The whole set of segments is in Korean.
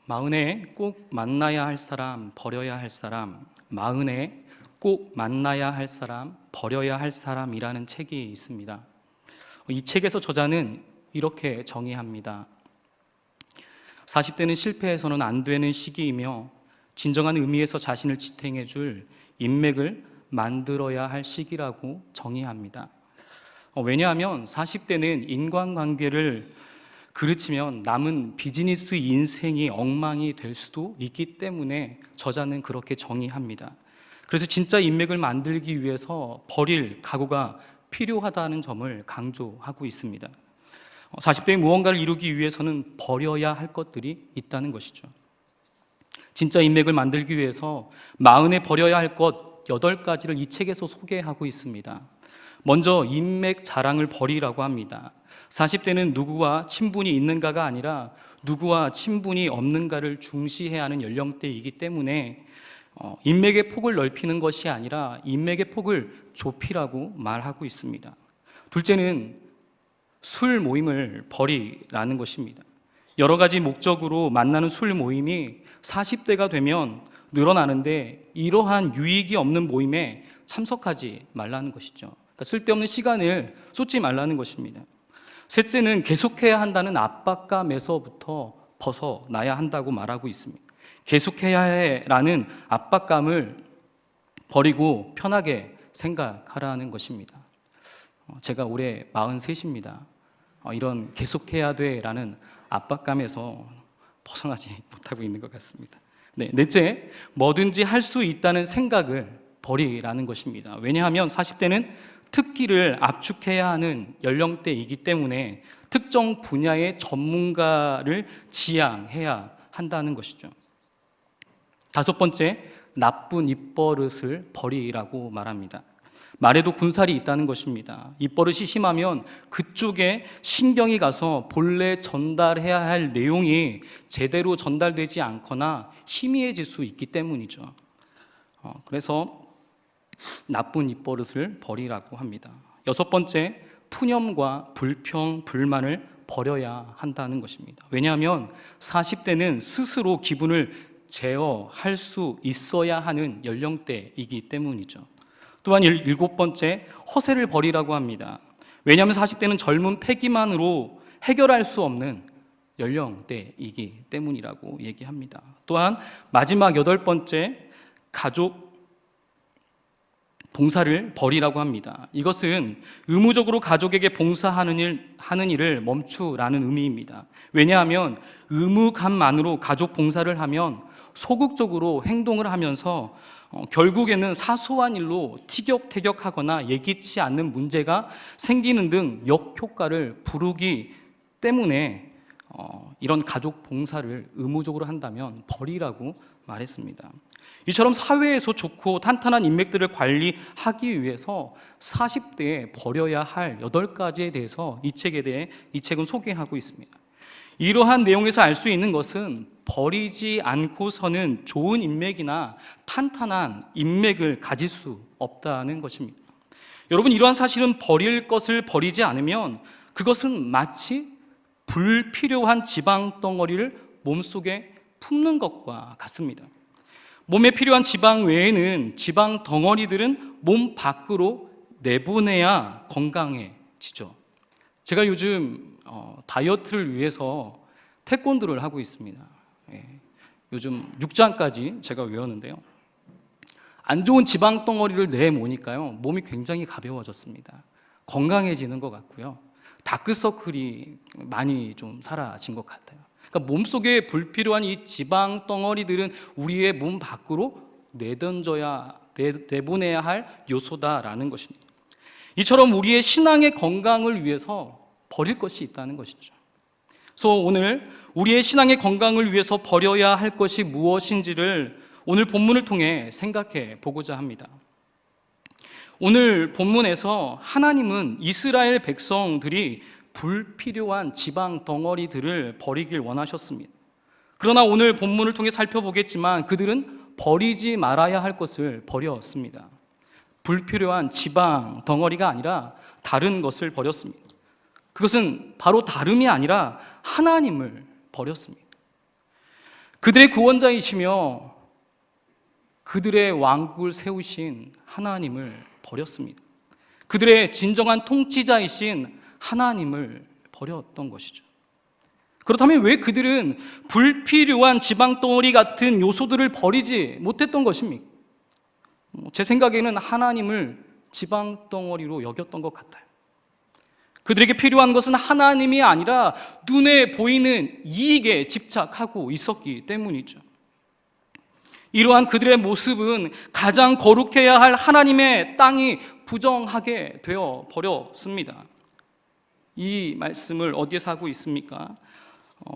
마흔에 꼭 만나야 할 사람, 버려야 할 사람, 마흔에 꼭 만나야 할 사람, 버려야 할 사람이라는 책이 있습니다. 이 책에서 저자는 이렇게 정의합니다. 40대는 실패해서는 안 되는 시기이며 진정한 의미에서 자신을 지탱해 줄 인맥을 만들어야 할 시기라고 정의합니다. 왜냐하면 40대는 인간관계를 그르치면 남은 비즈니스 인생이 엉망이 될 수도 있기 때문에 저자는 그렇게 정의합니다. 그래서 진짜 인맥을 만들기 위해서 버릴 각오가 필요하다는 점을 강조하고 있습니다. 40대의 무언가를 이루기 위해서는 버려야 할 것들이 있다는 것이죠. 진짜 인맥을 만들기 위해서 마흔에 버려야 할 것 8가지를 이 책에서 소개하고 있습니다. 먼저 인맥 자랑을 버리라고 합니다. 40대는 누구와 친분이 있는가가 아니라 누구와 친분이 없는가를 중시해야 하는 연령대이기 때문에 인맥의 폭을 넓히는 것이 아니라 인맥의 폭을 좁히라고 말하고 있습니다. 둘째는 술 모임을 버리라는 것입니다. 여러 가지 목적으로 만나는 술 모임이 40대가 되면 늘어나는데 이러한 유익이 없는 모임에 참석하지 말라는 것이죠. 그러니까 쓸데없는 시간을 쏟지 말라는 것입니다. 셋째는 계속해야 한다는 압박감에서부터 벗어나야 한다고 말하고 있습니다. 계속해야 해라는 압박감을 버리고 편하게 생각하라는 것입니다. 제가 올해 43입니다. 이런 계속해야 돼라는 압박감에서 벗어나지 못하고 있는 것 같습니다. 넷째, 뭐든지 할 수 있다는 생각을 버리라는 것입니다. 왜냐하면 40대는 특기를 압축해야 하는 연령대이기 때문에 특정 분야의 전문가를 지향해야 한다는 것이죠. 다섯 번째, 나쁜 입버릇을 버리라고 말합니다. 말에도 군살이 있다는 것입니다. 입버릇이 심하면 그쪽에 신경이 가서 본래 전달해야 할 내용이 제대로 전달되지 않거나 희미해질 수 있기 때문이죠. 그래서 나쁜 입버릇을 버리라고 합니다. 여섯 번째, 푸념과 불평, 불만을 버려야 한다는 것입니다. 왜냐하면 40대는 스스로 기분을 제어할 수 있어야 하는 연령대이기 때문이죠. 또한 일곱 번째, 허세를 버리라고 합니다. 왜냐하면 40대는 젊은 패기만으로 해결할 수 없는 연령대이기 때문이라고 얘기합니다. 또한 마지막 여덟 번째, 가족 봉사를 버리라고 합니다. 이것은 의무적으로 가족에게 봉사하는 일을 멈추라는 의미입니다. 왜냐하면 의무감만으로 가족 봉사를 하면 소극적으로 행동을 하면서 결국에는 사소한 일로 티격태격하거나 예기치 않는 문제가 생기는 등 역효과를 부르기 때문에 이런 가족 봉사를 의무적으로 한다면 버리라고 말했습니다. 이처럼 사회에서 좋고 탄탄한 인맥들을 관리하기 위해서 40대에 버려야 할 8가지에 대해서 이 책은 소개하고 있습니다. 이러한 내용에서 알 수 있는 것은 버리지 않고서는 좋은 인맥이나 탄탄한 인맥을 가질 수 없다는 것입니다. 여러분, 이러한 사실은 버릴 것을 버리지 않으면 그것은 마치 불필요한 지방 덩어리를 몸속에 품는 것과 같습니다. 몸에 필요한 지방 외에는 지방 덩어리들은 몸 밖으로 내보내야 건강해지죠. 제가 요즘 다이어트를 위해서 태권도를 하고 있습니다. 요즘 6장까지 제가 외웠는데요. 안 좋은 지방 덩어리를 내모으니까요, 몸이 굉장히 가벼워졌습니다. 건강해지는 것 같고요. 다크서클이 많이 좀 사라진 것 같아요. 그러니까 몸속에 불필요한 이 지방 덩어리들은 우리의 몸 밖으로 내보내야 할 요소다라는 것입니다. 이처럼 우리의 신앙의 건강을 위해서 버릴 것이 있다는 것이죠. 그래서 오늘 우리의 신앙의 건강을 위해서 버려야 할 것이 무엇인지를 오늘 본문을 통해 생각해 보고자 합니다. 오늘 본문에서 하나님은 이스라엘 백성들이 불필요한 지방 덩어리들을 버리길 원하셨습니다. 그러나 오늘 본문을 통해 살펴보겠지만 그들은 버리지 말아야 할 것을 버렸습니다. 불필요한 지방 덩어리가 아니라 다른 것을 버렸습니다. 그것은 바로 다름이 아니라 하나님을 버렸습니다. 그들의 구원자이시며 그들의 왕국을 세우신 하나님을 버렸습니다. 그들의 진정한 통치자이신 하나님을 버렸던 것이죠. 그렇다면 왜 그들은 불필요한 지방덩어리 같은 요소들을 버리지 못했던 것입니까? 제 생각에는 하나님을 지방덩어리로 여겼던 것 같아요. 그들에게 필요한 것은 하나님이 아니라 눈에 보이는 이익에 집착하고 있었기 때문이죠. 이러한 그들의 모습은 가장 거룩해야 할 하나님의 땅이 부정하게 되어 버렸습니다. 이 말씀을 어디에서 하고 있습니까?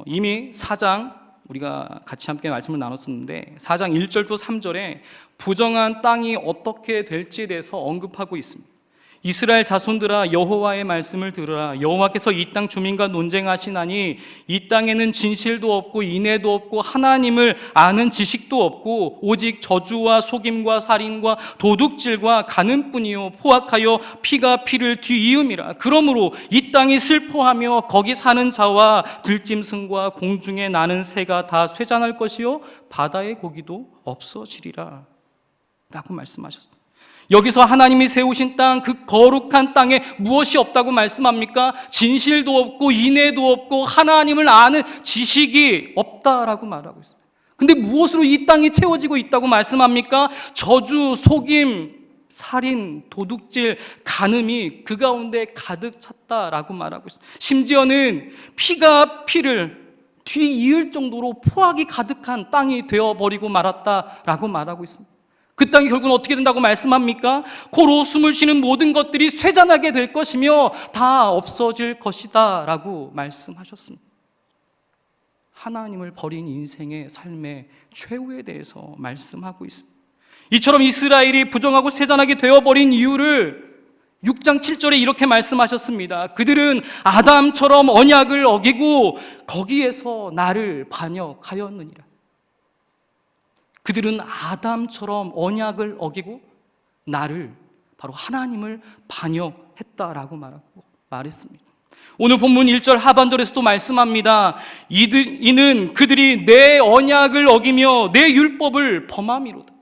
이미 4장, 우리가 같이 함께 말씀을 나눴었는데 4장 1절도 3절에 부정한 땅이 어떻게 될지에 대해서 언급하고 있습니다. 이스라엘 자손들아 여호와의 말씀을 들으라. 여호와께서 이 땅 주민과 논쟁하시나니 이 땅에는 진실도 없고 인애도 없고 하나님을 아는 지식도 없고 오직 저주와 속임과 살인과 도둑질과 간음뿐이요 포악하여 피가 피를 뒤이음이라. 그러므로 이 땅이 슬퍼하며 거기 사는 자와 들짐승과 공중에 나는 새가 다 쇠잔할 것이요 바다의 고기도 없어지리라 라고 말씀하셨습니다. 여기서 하나님이 세우신 땅, 그 거룩한 땅에 무엇이 없다고 말씀합니까? 진실도 없고 인애도 없고 하나님을 아는 지식이 없다라고 말하고 있어요. 근데 무엇으로 이 땅이 채워지고 있다고 말씀합니까? 저주, 속임, 살인, 도둑질, 간음이 그 가운데 가득 찼다라고 말하고 있어요. 심지어는 피가 피를 뒤이을 정도로 포악이 가득한 땅이 되어버리고 말았다라고 말하고 있습니다. 그 땅이 결국은 어떻게 된다고 말씀합니까? 코로 숨을 쉬는 모든 것들이 쇠잔하게 될 것이며 다 없어질 것이다 라고 말씀하셨습니다. 하나님을 버린 인생의 삶의 최후에 대해서 말씀하고 있습니다. 이처럼 이스라엘이 부정하고 쇠잔하게 되어버린 이유를 6장 7절에 이렇게 말씀하셨습니다. 그들은 아담처럼 언약을 어기고 거기에서 나를 반역하였느니라. 그들은 아담처럼 언약을 어기고 나를, 바로 하나님을 반역했다라고 말했습니다. 오늘 본문 1절 하반절에서도 말씀합니다. 이는 그들이 내 언약을 어기며 내 율법을 범함이로다.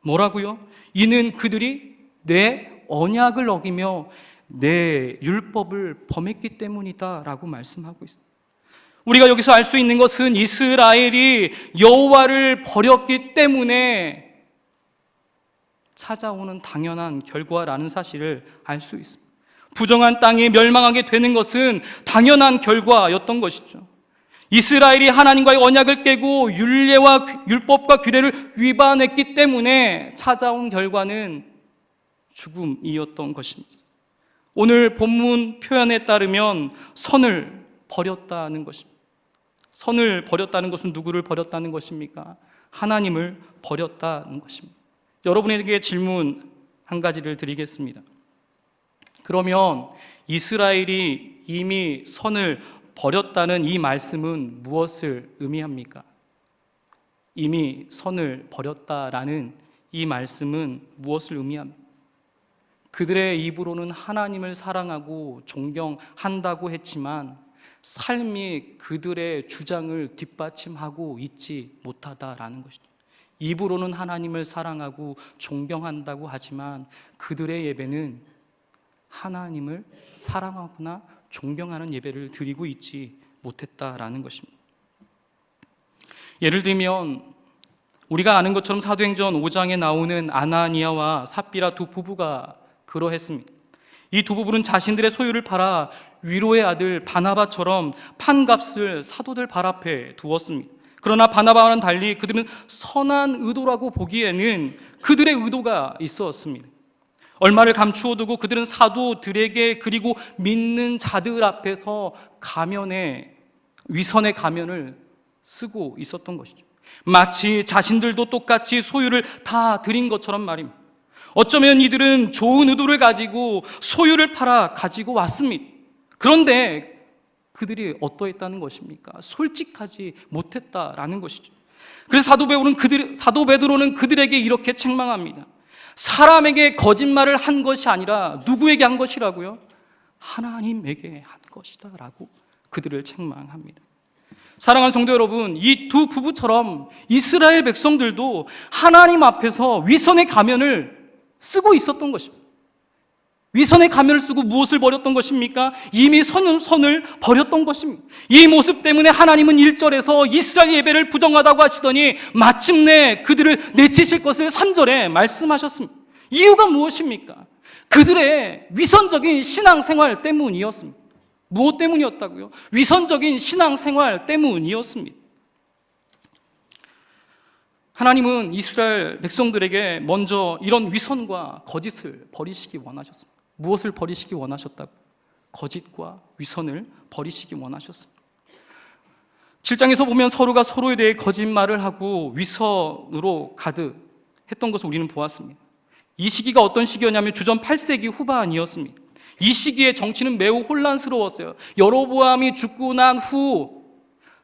뭐라고요? 이는 그들이 내 언약을 어기며 내 율법을 범했기 때문이다 라고 말씀하고 있습니다. 우리가 여기서 알 수 있는 것은 이스라엘이 여호와를 버렸기 때문에 찾아오는 당연한 결과라는 사실을 알 수 있습니다. 부정한 땅이 멸망하게 되는 것은 당연한 결과였던 것이죠. 이스라엘이 하나님과의 언약을 깨고 율례와 율법과 규례를 위반했기 때문에 찾아온 결과는 죽음이었던 것입니다. 오늘 본문 표현에 따르면 선을 버렸다는 것입니다. 선을 버렸다는 것은 누구를 버렸다는 것입니까? 하나님을 버렸다는 것입니다. 여러분에게 질문 한 가지를 드리겠습니다. 그러면 이스라엘이 이미 선을 버렸다는 이 말씀은 무엇을 의미합니까? 이미 선을 버렸다라는 이 말씀은 무엇을 의미합니까? 그들의 입으로는 하나님을 사랑하고 존경한다고 했지만 삶이 그들의 주장을 뒷받침하고 있지 못하다라는 것이죠. 입으로는 하나님을 사랑하고 존경한다고 하지만 그들의 예배는 하나님을 사랑하거나 존경하는 예배를 드리고 있지 못했다라는 것입니다. 예를 들면 우리가 아는 것처럼 사도행전 5장에 나오는 아나니아와 삽비라 두 부부가 그러했습니다. 이 두 부부는 자신들의 소유를 팔아 위로의 아들 바나바처럼 판값을 사도들 발 앞에 두었습니다. 그러나 바나바와는 달리 그들은 선한 의도라고 보기에는 그들의 의도가 있었습니다. 얼마를 감추어두고 그들은 사도들에게 그리고 믿는 자들 앞에서 위선의 가면을 쓰고 있었던 것이죠. 마치 자신들도 똑같이 소유를 다 드린 것처럼 말입니다. 어쩌면 이들은 좋은 의도를 가지고 소유를 팔아 가지고 왔습니다. 그런데 그들이 어떠했다는 것입니까? 솔직하지 못했다라는 것이죠. 그래서 사도 베드로는 그들에게 이렇게 책망합니다. 사람에게 거짓말을 한 것이 아니라 누구에게 한 것이라고요? 하나님에게 한 것이다 라고 그들을 책망합니다. 사랑하는 성도 여러분, 이 두 부부처럼 이스라엘 백성들도 하나님 앞에서 위선의 가면을 쓰고 있었던 것입니다. 위선의 가면을 쓰고 무엇을 버렸던 것입니까? 이미 선을 버렸던 것입니다. 이 모습 때문에 하나님은 1절에서 이스라엘 예배를 부정하다고 하시더니 마침내 그들을 내치실 것을 3절에 말씀하셨습니다. 이유가 무엇입니까? 그들의 위선적인 신앙생활 때문이었습니다. 무엇 때문이었다고요? 위선적인 신앙생활 때문이었습니다. 하나님은 이스라엘 백성들에게 먼저 이런 위선과 거짓을 버리시기 원하셨습니다. 무엇을 버리시기 원하셨다고? 거짓과 위선을 버리시기 원하셨습니다. 7장에서 보면 서로가 서로에 대해 거짓말을 하고 위선으로 가득했던 것을 우리는 보았습니다. 이 시기가 어떤 시기였냐면 주전 8세기 후반이었습니다. 이 시기에 정치는 매우 혼란스러웠어요. 여로보암이 죽고 난 후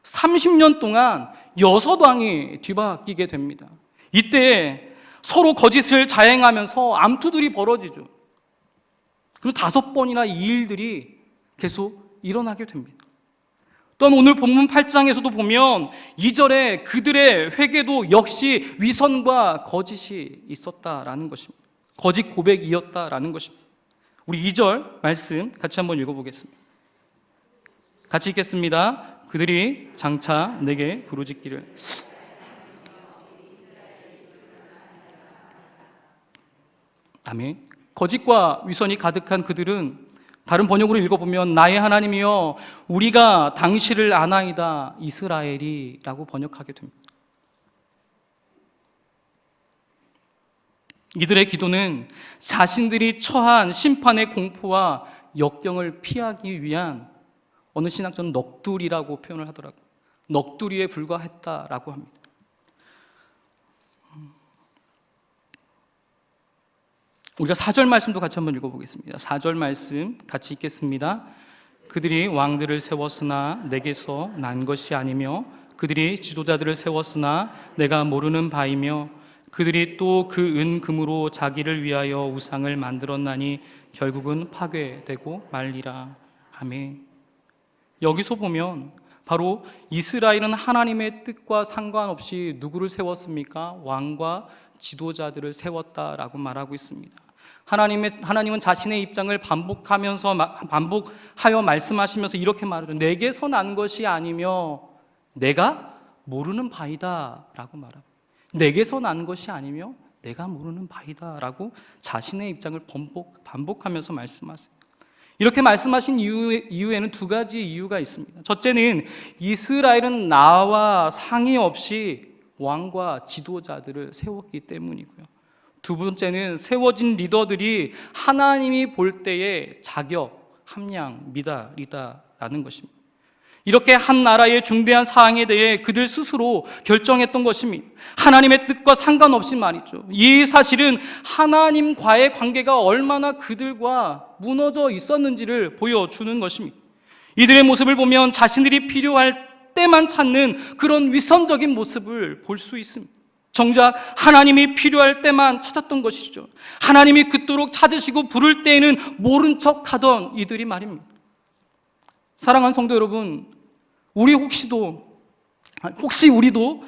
30년 동안 6왕이 뒤바뀌게 됩니다. 이때 서로 거짓을 자행하면서 암투들이 벌어지죠. 그리고 5번이나 이 일들이 계속 일어나게 됩니다. 또한 오늘 본문 8장에서도 보면 2절에 그들의 회개도 역시 위선과 거짓이 있었다라는 것입니다. 거짓 고백이었다라는 것입니다. 우리 2절 말씀 같이 한번 읽어보겠습니다. 같이 읽겠습니다. 그들이 장차 내게 부르짖기를 아멘. 거짓과 위선이 가득한 그들은 다른 번역으로 읽어보면 나의 하나님이여 우리가 당신을 아나이다 이스라엘이라고 번역하게 됩니다. 이들의 기도는 자신들이 처한 심판의 공포와 역경을 피하기 위한 어느 신학자는 넋두리라고 표현을 하더라고요. 넋두리에 불과했다라고 합니다. 우리가 4절 말씀도 같이 한번 읽어보겠습니다. 4절 말씀 같이 읽겠습니다. 그들이 왕들을 세웠으나 내게서 난 것이 아니며 그들이 지도자들을 세웠으나 내가 모르는 바이며 그들이 또 그 은금으로 자기를 위하여 우상을 만들었나니 결국은 파괴되고 말리라. 아멘. 여기서 보면 바로 이스라엘은 하나님의 뜻과 상관없이 누구를 세웠습니까? 왕과 지도자들을 세웠다라고 말하고 있습니다. 하나님은 자신의 입장을 반복하여 말씀하시면서 이렇게 말해요. 내게서 난 것이 아니며 내가 모르는 바이다 라고 말합니다. 내게서 난 것이 아니며 내가 모르는 바이다 라고 자신의 입장을 반복하면서 말씀하세요. 이렇게 말씀하신 이유에는 두 가지 이유가 있습니다. 첫째는 이스라엘은 나와 상의 없이 왕과 지도자들을 세웠기 때문이고요. 두 번째는 세워진 리더들이 하나님이 볼 때의 자격, 함량, 미달이다라는 것입니다. 이렇게 한 나라의 중대한 사항에 대해 그들 스스로 결정했던 것입니다. 하나님의 뜻과 상관없이 말이죠. 이 사실은 하나님과의 관계가 얼마나 그들과 무너져 있었는지를 보여주는 것입니다. 이들의 모습을 보면 자신들이 필요할 때만 찾는 그런 위선적인 모습을 볼 수 있습니다. 정작 하나님이 필요할 때만 찾았던 것이죠. 하나님이 그토록 찾으시고 부를 때에는 모른 척하던 이들이 말입니다. 사랑하는 성도 여러분, 혹시 우리도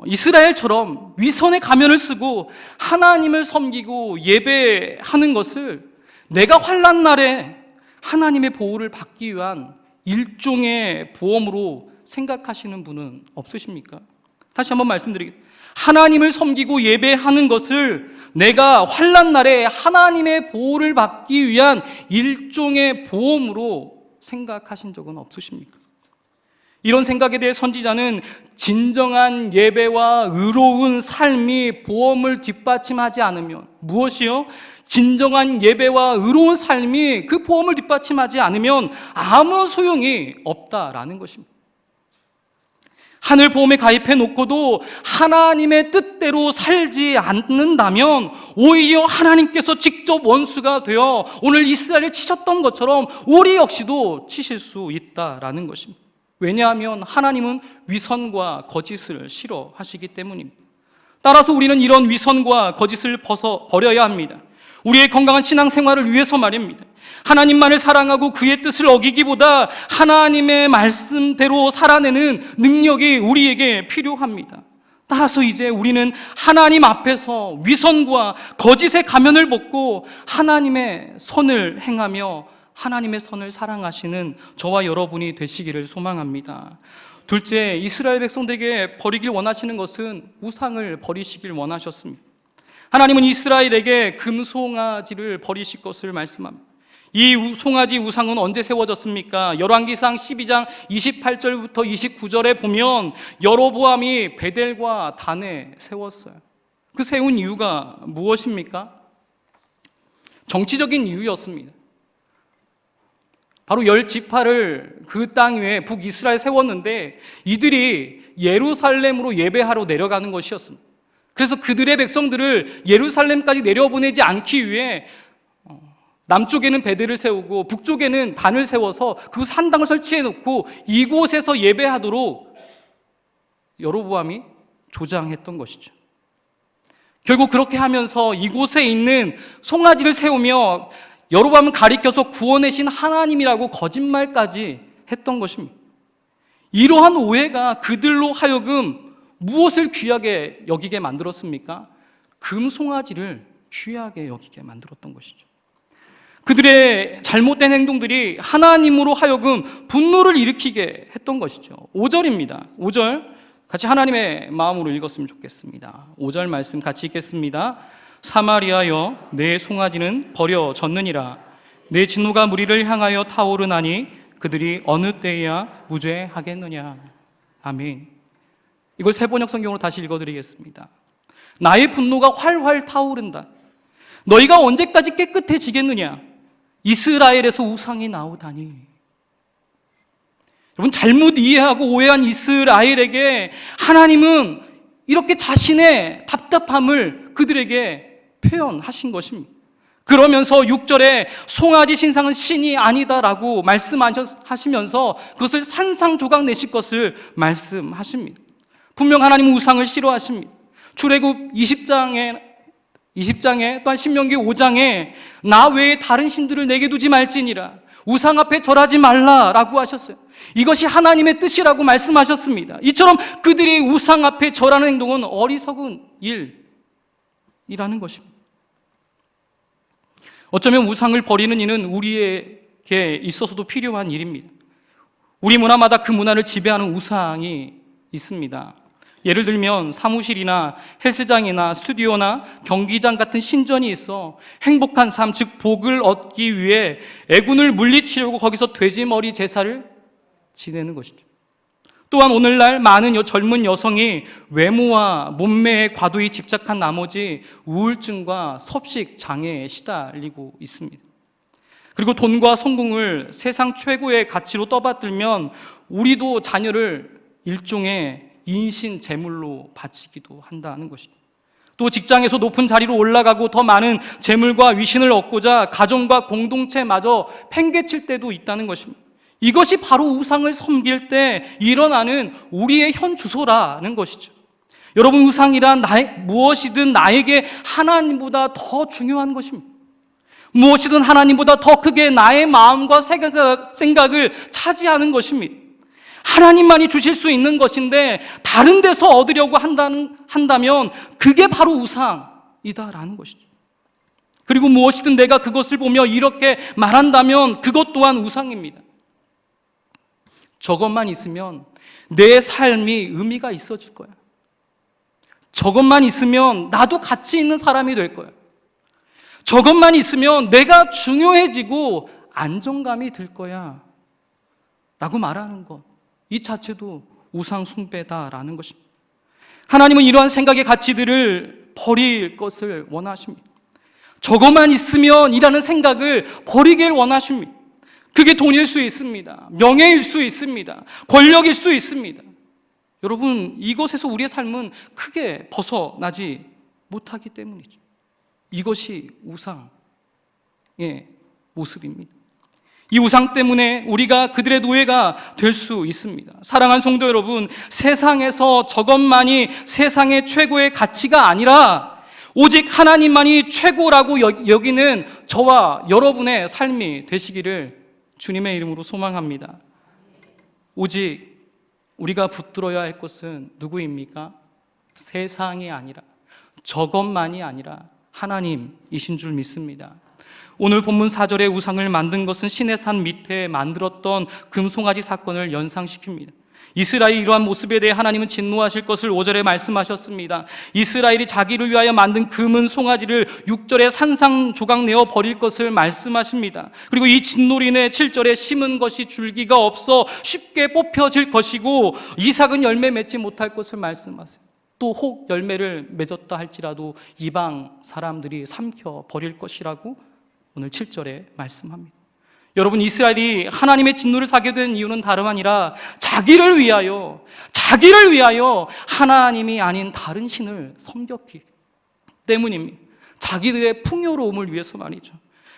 이스라엘처럼 위선의 가면을 쓰고 하나님을 섬기고 예배하는 것을 내가 환난 날에 하나님의 보호를 받기 위한 일종의 보험으로 생각하시는 분은 없으십니까? 다시 한번 말씀드리겠습니다. 하나님을 섬기고 예배하는 것을 내가 환난 날에 하나님의 보호를 받기 위한 일종의 보험으로 생각하신 적은 없으십니까? 이런 생각에 대해 선지자는 진정한 예배와 의로운 삶이 보험을 뒷받침하지 않으면 무엇이요? 진정한 예배와 의로운 삶이 그 보험을 뒷받침하지 않으면 아무 소용이 없다라는 것입니다. 하늘 보험에 가입해 놓고도 하나님의 뜻대로 살지 않는다면 오히려 하나님께서 직접 원수가 되어 오늘 이스라엘을 치셨던 것처럼 우리 역시도 치실 수 있다라는 것입니다. 왜냐하면 하나님은 위선과 거짓을 싫어하시기 때문입니다. 따라서 우리는 이런 위선과 거짓을 버려야 합니다. 우리의 건강한 신앙생활을 위해서 말입니다. 하나님만을 사랑하고 그의 뜻을 어기기보다 하나님의 말씀대로 살아내는 능력이 우리에게 필요합니다. 따라서 이제 우리는 하나님 앞에서 위선과 거짓의 가면을 벗고 하나님의 선을 행하며 하나님의 선을 사랑하시는 저와 여러분이 되시기를 소망합니다. 둘째, 이스라엘 백성들에게 버리길 원하시는 것은 우상을 버리시길 원하셨습니다. 하나님은 이스라엘에게 금송아지를 버리실 것을 말씀합니다. 이 송아지 우상은 언제 세워졌습니까? 열왕기상 12장 28절부터 29절에 보면 여로보암이 베델과 단에 세웠어요. 그 세운 이유가 무엇입니까? 정치적인 이유였습니다. 바로 10지파를 그 땅 위에 북이스라엘에 세웠는데 이들이 예루살렘으로 예배하러 내려가는 것이었습니다. 그래서 그들의 백성들을 예루살렘까지 내려보내지 않기 위해 남쪽에는 베델을 세우고 북쪽에는 단을 세워서 그 산당을 설치해 놓고 이곳에서 예배하도록 여로보암이 조장했던 것이죠. 결국 그렇게 하면서 이곳에 있는 송아지를 세우며 여로보암은 가리켜서 구원의 신 하나님이라고 거짓말까지 했던 것입니다. 이러한 오해가 그들로 하여금 무엇을 귀하게 여기게 만들었습니까? 금송아지를 귀하게 여기게 만들었던 것이죠. 그들의 잘못된 행동들이 하나님으로 하여금 분노를 일으키게 했던 것이죠. 5절입니다. 5절 같이 하나님의 마음으로 읽었으면 좋겠습니다. 5절 말씀 같이 읽겠습니다. 사마리아여 내 송아지는 버려졌느니라. 내 진노가 무리를 향하여 타오르나니 그들이 어느 때에야 무죄하겠느냐. 아멘. 이걸 세번역 성경으로 다시 읽어드리겠습니다. 나의 분노가 활활 타오른다. 너희가 언제까지 깨끗해지겠느냐. 이스라엘에서 우상이 나오다니. 여러분, 잘못 이해하고 오해한 이스라엘에게 하나님은 이렇게 자신의 답답함을 그들에게 표현하신 것입니다. 그러면서 6절에 송아지 신상은 신이 아니다라고 말씀하시면서 그것을 산상조각 내실 것을 말씀하십니다. 분명 하나님은 우상을 싫어하십니다. 출애굽 20장에 또한 신명기 5장에 나 외에 다른 신들을 내게 두지 말지니라, 우상 앞에 절하지 말라라고 하셨어요. 이것이 하나님의 뜻이라고 말씀하셨습니다. 이처럼 그들이 우상 앞에 절하는 행동은 어리석은 일이라는 것입니다. 어쩌면 우상을 버리는 일은 우리에게 있어서도 필요한 일입니다. 우리 문화마다 그 문화를 지배하는 우상이 있습니다. 예를 들면 사무실이나 헬스장이나 스튜디오나 경기장 같은 신전이 있어 행복한 삶, 즉 복을 얻기 위해 애군을 물리치려고 거기서 돼지머리 제사를 지내는 것이죠. 또한 오늘날 많은 젊은 여성이 외모와 몸매에 과도히 집착한 나머지 우울증과 섭식 장애에 시달리고 있습니다. 그리고 돈과 성공을 세상 최고의 가치로 떠받들면 우리도 자녀를 일종의 인신 제물로 바치기도 한다는 것이죠. 또 직장에서 높은 자리로 올라가고 더 많은 재물과 위신을 얻고자 가정과 공동체마저 팽개칠 때도 있다는 것입니다. 이것이 바로 우상을 섬길 때 일어나는 우리의 현 주소라는 것이죠. 여러분, 우상이란 무엇이든 나에게 하나님보다 더 중요한 것입니다. 무엇이든 하나님보다 더 크게 나의 마음과 생각을 차지하는 것입니다. 하나님만이 주실 수 있는 것인데 다른 데서 얻으려고 한다면 그게 바로 우상이다라는 것이죠. 그리고 무엇이든 내가 그것을 보며 이렇게 말한다면 그것 또한 우상입니다. 저것만 있으면 내 삶이 의미가 있어질 거야. 저것만 있으면 나도 가치 있는 사람이 될 거야. 저것만 있으면 내가 중요해지고 안정감이 들 거야 라고 말하는 것, 이 자체도 우상 숭배다라는 것입니다. 하나님은 이러한 생각의 가치들을 버릴 것을 원하십니다. 저것만 있으면 이라는 생각을 버리길 원하십니다. 그게 돈일 수 있습니다. 명예일 수 있습니다. 권력일 수 있습니다. 여러분, 이것에서 우리의 삶은 크게 벗어나지 못하기 때문이죠. 이것이 우상의 모습입니다. 이 우상 때문에 우리가 그들의 노예가 될 수 있습니다. 사랑하는 성도 여러분, 세상에서 저것만이 세상의 최고의 가치가 아니라 오직 하나님만이 최고라고 여기는 저와 여러분의 삶이 되시기를 주님의 이름으로 소망합니다. 오직 우리가 붙들어야 할 것은 누구입니까? 세상이 아니라, 저것만이 아니라 하나님이신 줄 믿습니다. 오늘 본문 4절의 우상을 만든 것은 신의 산 밑에 만들었던 금송아지 사건을 연상시킵니다. 이스라엘이 이러한 모습에 대해 하나님은 진노하실 것을 5절에 말씀하셨습니다. 이스라엘이 자기를 위하여 만든 금은 송아지를 6절에 산산조각 내어 버릴 것을 말씀하십니다. 그리고 이 진노로 인해 7절에 심은 것이 줄기가 없어 쉽게 뽑혀질 것이고 이삭은 열매 맺지 못할 것을 말씀하세요. 또 혹 열매를 맺었다 할지라도 이방 사람들이 삼켜 버릴 것이라고 오늘 7절에 말씀합니다. 여러분, 이스라엘이 하나님의 진노를 사게 된 이유는 다름 아니라 자기를 위하여 하나님이 아닌 다른 신을 섬겼기 때문입니다. 자기들의 풍요로움을 위해서 말이죠.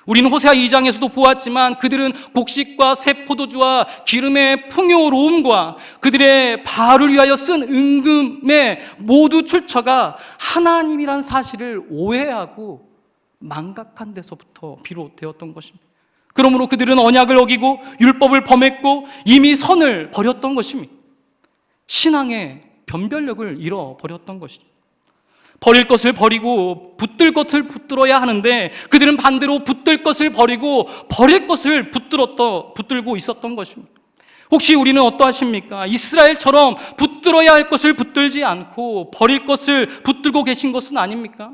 우리는 호세아 2장에서도 보았지만 그들은 곡식과 새 포도주와 기름의 풍요로움과 그들의 바알을 위하여 쓴 은금에 모두 출처가 하나님이란 사실을 오해하고 망각한 데서부터 비롯되었던 것입니다. 그러므로 그들은 언약을 어기고 율법을 범했고 이미 선을 버렸던 것입니다. 신앙의 변별력을 잃어버렸던 것이죠. 버릴 것을 버리고 붙들 것을 붙들어야 하는데 그들은 반대로 붙들 것을 버리고 버릴 것을 붙들고 있었던 것입니다. 혹시 우리는 어떠하십니까? 이스라엘처럼 붙들어야 할 것을 붙들지 않고 버릴 것을 붙들고 계신 것은 아닙니까?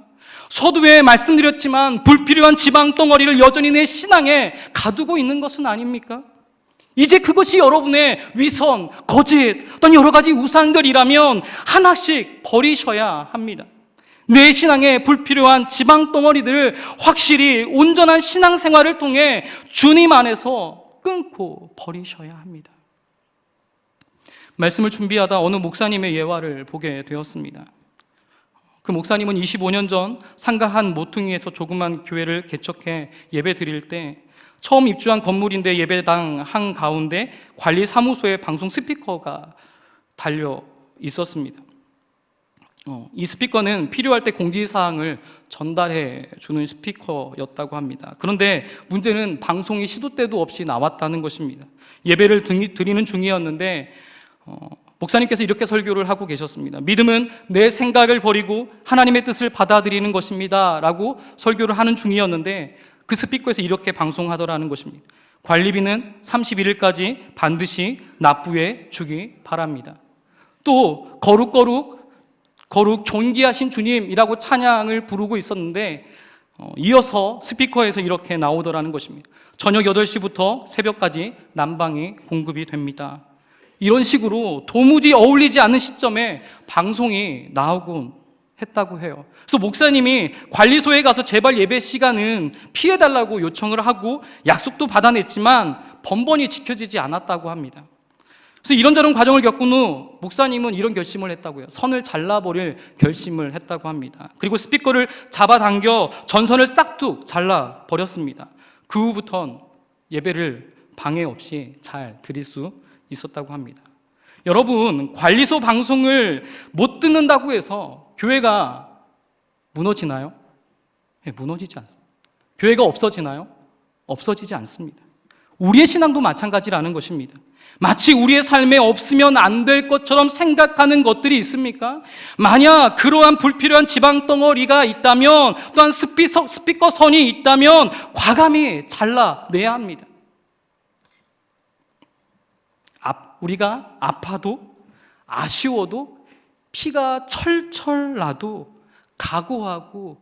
서두에 말씀드렸지만 불필요한 지방 덩어리를 여전히 내 신앙에 가두고 있는 것은 아닙니까? 이제 그것이 여러분의 위선, 거짓, 어떤 여러 가지 우상들이라면 하나씩 버리셔야 합니다. 내 신앙에 불필요한 지방 덩어리들을 확실히 온전한 신앙생활을 통해 주님 안에서 끊고 버리셔야 합니다. 말씀을 준비하다 어느 목사님의 예화를 보게 되었습니다. 그 목사님은 25년 전 상가 한 모퉁이에서 조그만 교회를 개척해 예배 드릴 때 처음 입주한 건물인데 예배당 한가운데 관리사무소에 방송 스피커가 달려 있었습니다. 이 스피커는 필요할 때 공지사항을 전달해 주는 스피커였다고 합니다. 그런데 문제는 방송이 시도 때도 없이 나왔다는 것입니다. 예배를 드리는 중이었는데 목사님께서 이렇게 설교를 하고 계셨습니다. 믿음은 내 생각을 버리고 하나님의 뜻을 받아들이는 것입니다 라고 설교를 하는 중이었는데 그 스피커에서 이렇게 방송하더라는 것입니다. 관리비는 31일까지 반드시 납부해 주기 바랍니다. 또 거룩 존귀하신 주님이라고 찬양을 부르고 있었는데 이어서 스피커에서 이렇게 나오더라는 것입니다. 저녁 8시부터 새벽까지 난방이 공급이 됩니다. 이런 식으로 도무지 어울리지 않는 시점에 방송이 나오곤 했다고 해요. 그래서 목사님이 관리소에 가서 제발 예배 시간은 피해달라고 요청을 하고 약속도 받아냈지만 번번이 지켜지지 않았다고 합니다. 그래서 이런저런 과정을 겪은 후 목사님은 이런 결심을 했다고요. 선을 잘라버릴 결심을 했다고 합니다. 그리고 스피커를 잡아당겨 전선을 싹둑 잘라버렸습니다. 그 후부턴 예배를 방해 없이 잘 드릴 수 있었다고 합니다. 여러분, 관리소 방송을 못 듣는다고 해서 교회가 무너지나요? 네, 무너지지 않습니다. 교회가 없어지나요? 없어지지 않습니다. 우리의 신앙도 마찬가지라는 것입니다. 마치 우리의 삶에 없으면 안 될 것처럼 생각하는 것들이 있습니까? 만약 그러한 불필요한 지방 덩어리가 있다면 또한 스피커 선이 있다면 과감히 잘라내야 합니다. 우리가 아파도 아쉬워도 피가 철철 나도 각오하고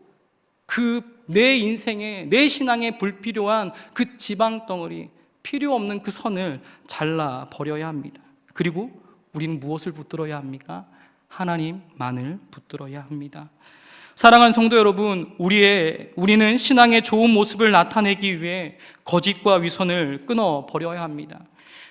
그 내 인생에 내 신앙에 불필요한 그 지방 덩어리 필요 없는 그 선을 잘라 버려야 합니다. 그리고 우리는 무엇을 붙들어야 합니까? 하나님만을 붙들어야 합니다. 사랑하는 성도 여러분, 우리는 신앙의 좋은 모습을 나타내기 위해 거짓과 위선을 끊어 버려야 합니다.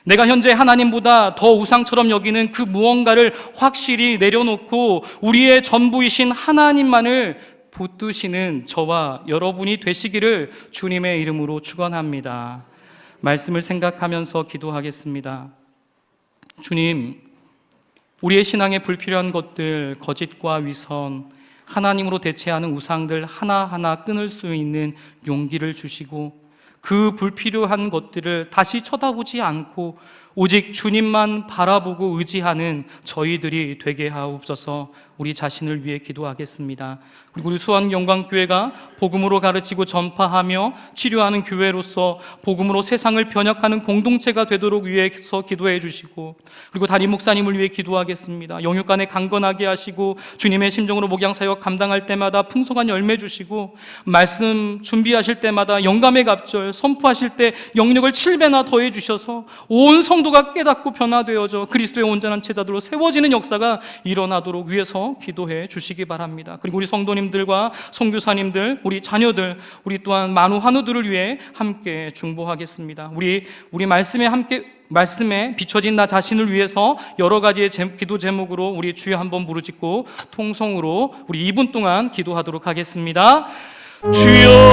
내가 현재 하나님보다 더 우상처럼 여기는 그 무언가를 확실히 내려놓고 우리의 전부이신 하나님만을 붙드시는 저와 여러분이 되시기를 주님의 이름으로 축원합니다. 말씀을 생각하면서 기도하겠습니다. 주님, 우리의 신앙에 불필요한 것들, 거짓과 위선, 하나님으로 대체하는 우상들 하나하나 끊을 수 있는 용기를 주시고 그 불필요한 것들을 다시 쳐다보지 않고 오직 주님만 바라보고 의지하는 저희들이 되게 하옵소서. 우리 자신을 위해 기도하겠습니다. 그리고 우리 수원영광교회가 복음으로 가르치고 전파하며 치료하는 교회로서 복음으로 세상을 변혁하는 공동체가 되도록 위해서 기도해 주시고, 그리고 담임 목사님을 위해 기도하겠습니다. 영육간에 강건하게 하시고 주님의 심정으로 목양사역 감당할 때마다 풍성한 열매 주시고, 말씀 준비하실 때마다 영감의 갑절 선포하실 때 영력을 7배나 더해 주셔서 온 성도가 깨닫고 변화되어져 그리스도의 온전한 제자들로 세워지는 역사가 일어나도록 위해서 기도해 주시기 바랍니다. 그리고 우리 성도님들과 선교사님들, 우리 자녀들, 우리 또한 만우 환우들을 위해 함께 중보하겠습니다. 우리 말씀에 비춰진 나 자신을 위해서 여러 가지의 기도 제목으로 우리 주여 한번 부르짖고 통성으로 우리 2분 동안 기도하도록 하겠습니다. 주여